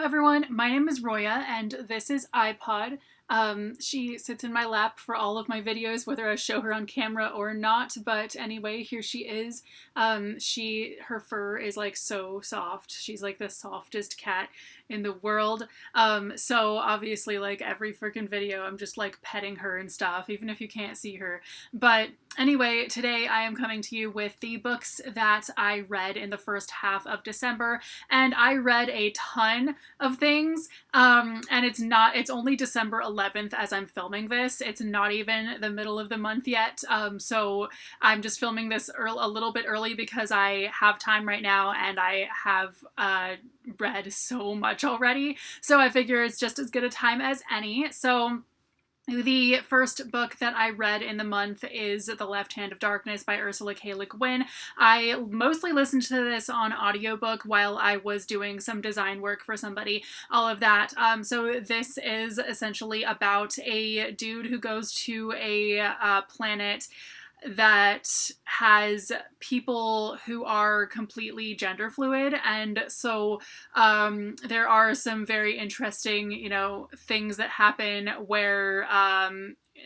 everyone, my name is Roya and this is iPod. She sits in my lap for all of my videos, whether I show her on camera or not, but anyway, here she is. Her fur is like so soft. She's like the softest cat in the world. So obviously like every freaking video I'm just like petting her and stuff, even if you can't see her. But anyway, today I am coming to you with the books that I read in the first half of December, and I read a ton of things, and it's only December 11th as I'm filming this. It's not even the middle of the month yet, so I'm just filming this a little bit early because I have time right now and I have read so much already, so I figure it's just as good a time as any. So the first book that I read in the month is The Left Hand of Darkness by Ursula K. Le Guin. I mostly listened to this on audiobook while I was doing some design work for somebody, all of that. So this is essentially about a dude who goes to a planet that has people who are completely gender fluid, and so there are some very interesting, things that happen where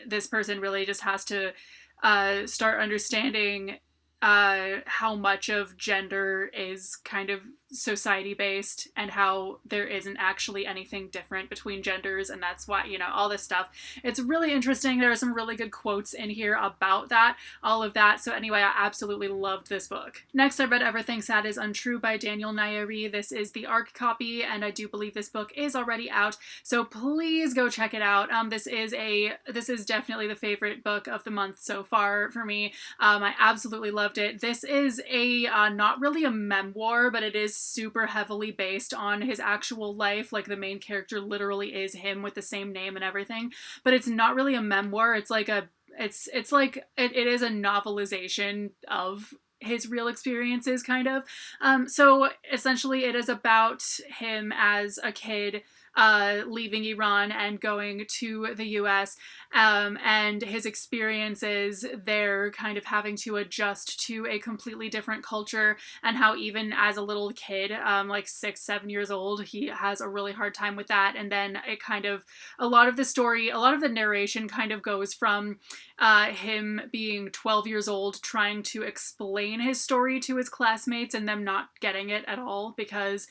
this person really just has to start understanding how much of gender is kind of society based and how there isn't actually anything different between genders, and that's why, all this stuff. It's really interesting. There are some really good quotes in here about that, all of that. So anyway, I absolutely loved this book. Next, I read Everything Sad is Untrue by Daniel Nayeri. This is the ARC copy, and I do believe this book is already out, so please go check it out. This is definitely the favorite book of the month so far for me. I absolutely loved it. This is a not really a memoir, but it is super heavily based on his actual life. Like, the main character literally is him with the same name and everything, but it's not really a memoir. It's like it is a novelization of his real experiences, kind of. So essentially it is about him as a kid leaving Iran and going to the US, and his experiences there, kind of having to adjust to a completely different culture, and how even as a little kid, like 6-7 years old, he has a really hard time with that. And then it kind of, a lot of the narration kind of goes from him being 12 years old trying to explain his story to his classmates and them not getting it at all, because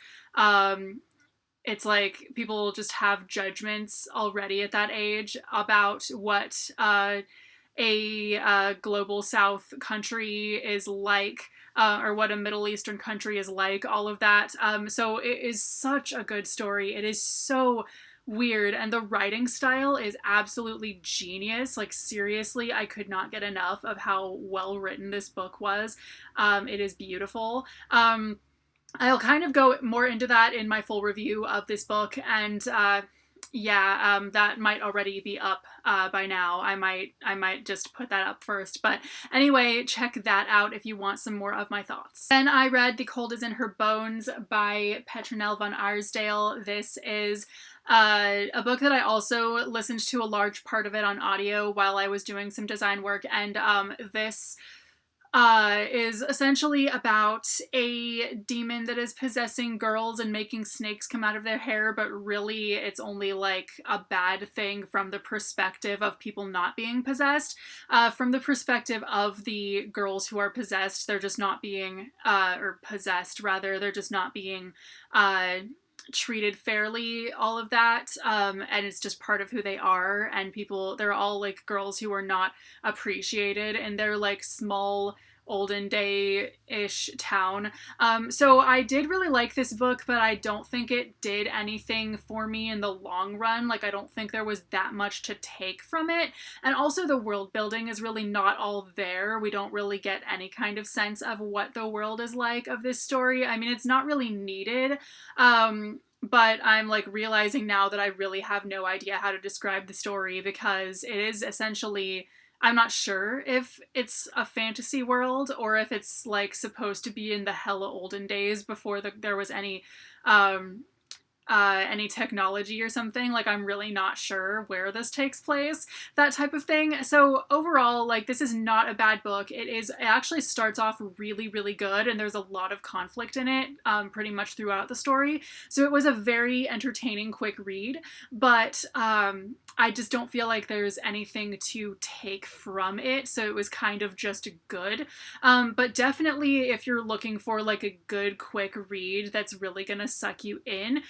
it's like people just have judgments already at that age about what a global south country is like, or what a Middle Eastern country is like, all of that. So it is such a good story. It is so weird, and the writing style is absolutely genius. Like, seriously, I could not get enough of how well written this book was. It is beautiful. I'll kind of go more into that in my full review of this book, and that might already be up by now. I might just put that up first, but anyway, check that out if you want some more of my thoughts. Then I read The Cold is in Her Bones by Petronelle von Arsdale. This is a book that I also listened to a large part of it on audio while I was doing some design work, and this is essentially about a demon that is possessing girls and making snakes come out of their hair, but really it's only like a bad thing from the perspective of people not being possessed. From the perspective of the girls who are possessed, they're just not being, or possessed rather, they're just not being treated fairly, all of that, and it's just part of who they are, and they're all like girls who are not appreciated in their like small olden day-ish town. So I did really like this book, but I don't think it did anything for me in the long run. Like, I don't think there was that much to take from it, and also the world building is really not all there. We don't really get any kind of sense of what the world is like of this story. I mean, it's not really needed, but I'm like realizing now that I really have no idea how to describe the story, because it is essentially, I'm not sure if it's a fantasy world or if it's like supposed to be in the hella olden days before there was any any technology or something. Like, I'm really not sure where this takes place, that type of thing. So overall, like, this is not a bad book. It actually starts off really, really good, and there's a lot of conflict in it, pretty much throughout the story. So it was a very entertaining, quick read, but I just don't feel like there's anything to take from it. So it was kind of just good. But definitely, if you're looking for like a good, quick read that's really gonna suck you in,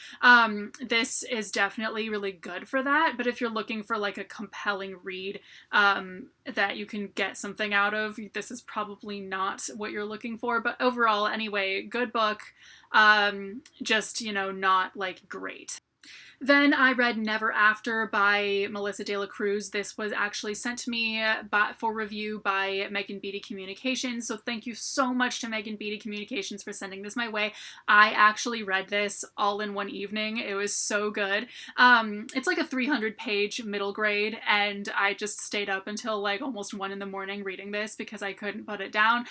this is definitely really good for that. But if you're looking for like a compelling read that you can get something out of, this is probably not what you're looking for. But overall, anyway, good book. Just, you know, not like great. Then I read Never After by Melissa De La Cruz. This was actually sent to me for review by Megan Beatty Communications. So thank you so much to Megan Beatty Communications for sending this my way. I actually read this all in one evening. It was so good. It's like a 300-page middle grade, and I just stayed up until like almost 1 in the morning reading this because I couldn't put it down.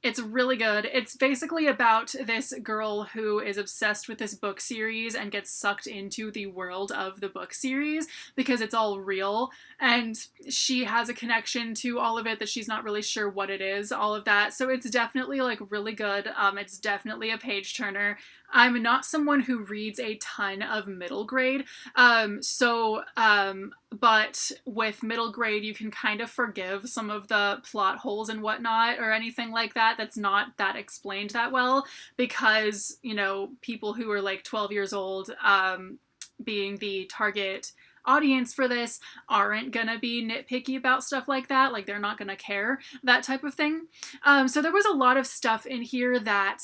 It's really good. It's basically about this girl who is obsessed with this book series and gets sucked into the world of the book series because it's all real, and she has a connection to all of it that she's not really sure what it is, all of that. So it's definitely like really good. It's definitely a page turner. I'm not someone who reads a ton of middle grade, but with middle grade, you can kind of forgive some of the plot holes and whatnot or anything like that that's not that explained that well, because, you know, people who are like 12 years old, being the target audience for this, aren't gonna be nitpicky about stuff like that. Like, they're not gonna care, that type of thing. So there was a lot of stuff in here that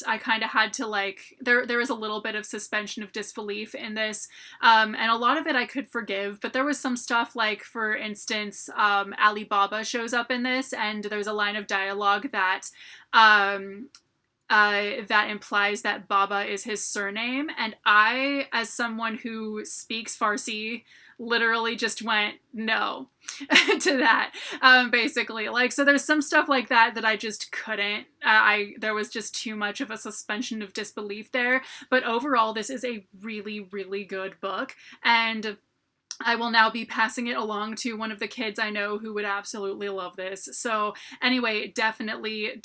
I kind of had to like, there was a little bit of suspension of disbelief in this, and a lot of it I could forgive, but there was some stuff like, for instance, Alibaba shows up in this, and there's a line of dialogue that that implies that Baba is his surname, and I, as someone who speaks Farsi, literally just went no to that, basically. Like, so there's some stuff like that that I just couldn't. There was just too much of a suspension of disbelief there. But overall, this is a really, really good book, and I will now be passing it along to one of the kids I know who would absolutely love this. So anyway, definitely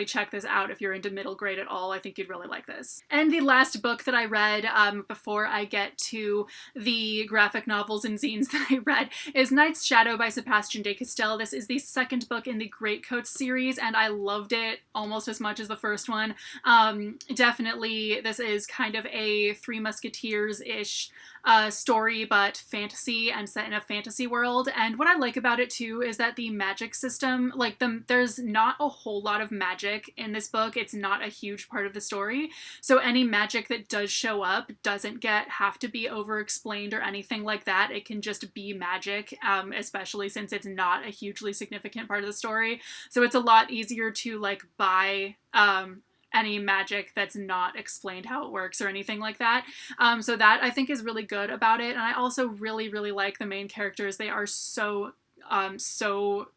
check this out if you're into middle grade at all. I think you'd really like this. And the last book that I read before I get to the graphic novels and zines that I read is Night's Shadow by Sebastian de Castell. This is the second book in the Greatcoats series, and I loved it almost as much as the first one. Definitely, this is kind of a Three Musketeers-ish story, but fantasy and set in a fantasy world. And what I like about it too is that the magic system, like there's not a whole lot of magic in this book. It's not a huge part of the story. So any magic that does show up doesn't have to be over explained or anything like that. It can just be magic, especially since it's not a hugely significant part of the story. So it's a lot easier to like buy any magic that's not explained how it works or anything like that. So that I think is really good about it. And I also really, really like the main characters. They are so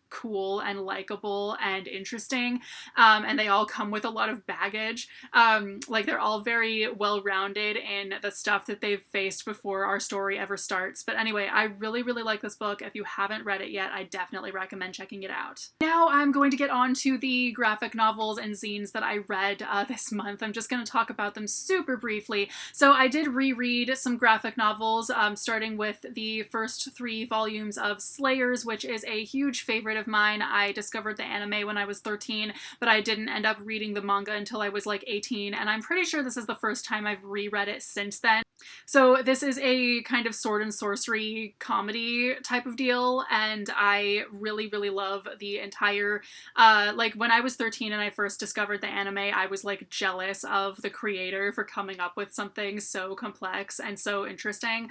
cool and likable and interesting, and they all come with a lot of baggage. Like, they're all very well-rounded in the stuff that they've faced before our story ever starts. But anyway, I really, really like this book. If you haven't read it yet, I definitely recommend checking it out. Now I'm going to get on to the graphic novels and zines that I read this month. I'm just going to talk about them super briefly. So I did reread some graphic novels, starting with the first 3 volumes of Slayers, which is a huge favorite of mine. I discovered the anime when I was 13, but I didn't end up reading the manga until I was like 18, and I'm pretty sure this is the first time I've reread it since then. So this is a kind of sword and sorcery comedy type of deal, and I really, really love the entire, like, when I was 13 and I first discovered the anime, I was like jealous of the creator for coming up with something so complex and so interesting.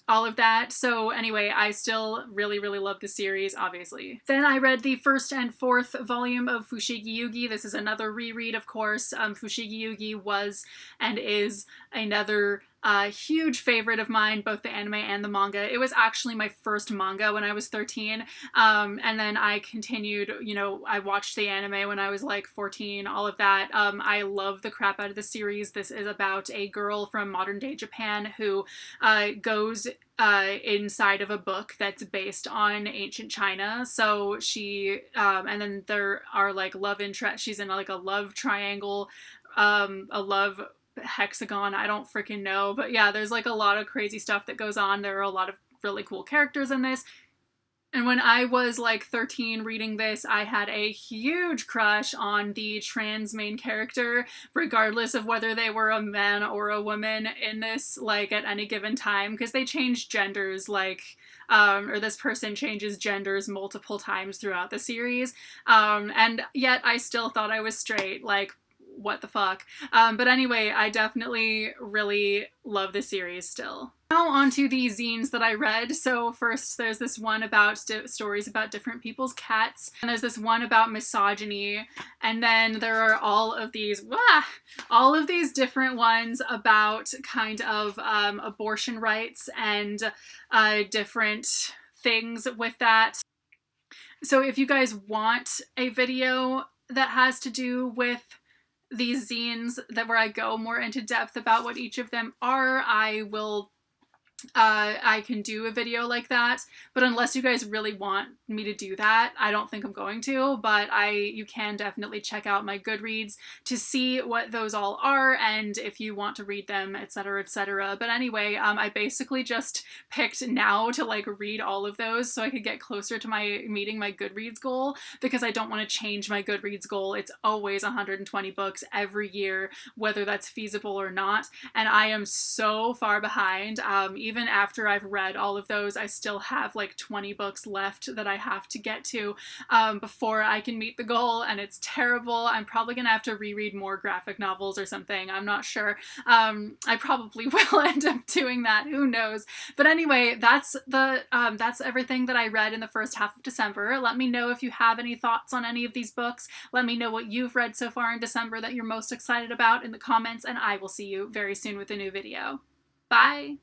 All of that. So anyway, I still really, really love the series, obviously. Then I read the 1st and 4th volume of Fushigi Yugi. This is another reread, of course. Fushigi Yugi was and is another huge favorite of mine, both the anime and the manga. It was actually my first manga when I was 13, and then I continued, you know, I watched the anime when I was like 14, all of that. I love the crap out of the series. This is about a girl from modern day Japan who goes inside of a book that's based on ancient China. So she, and then there are like love interest. She's in like a love triangle, a love hexagon. I don't freaking know. But yeah, there's like a lot of crazy stuff that goes on. There are a lot of really cool characters in this. And when I was like 13 reading this, I had a huge crush on the trans main character, regardless of whether they were a man or a woman in this, like at any given time, because they change genders, like, or this person changes genders multiple times throughout the series. And yet I still thought I was straight, like, what the fuck. But anyway, I definitely really love this series still. Now on to the zines that I read. So first there's this one about stories about different people's cats, and there's this one about misogyny, and then there are all of these different ones about kind of abortion rights and different things with that. So if you guys want a video that has to do with these zines that where I go more into depth about what each of them are, I can do a video like that, but unless you guys really want me to do that, I don't think I'm going to, but you can definitely check out my Goodreads to see what those all are, and if you want to read them, etc, etc. But anyway, I basically just picked now to like read all of those so I could get closer to meeting my Goodreads goal, because I don't want to change my Goodreads goal. It's always 120 books every year, whether that's feasible or not, and I am so far behind. Even after I've read all of those, I still have like 20 books left that I have to get to before I can meet the goal, and it's terrible. I'm probably gonna have to reread more graphic novels or something. I'm not sure. I probably will end up doing that. Who knows? But anyway, that's everything that I read in the first half of December. Let me know if you have any thoughts on any of these books. Let me know what you've read so far in December that you're most excited about in the comments, and I will see you very soon with a new video. Bye!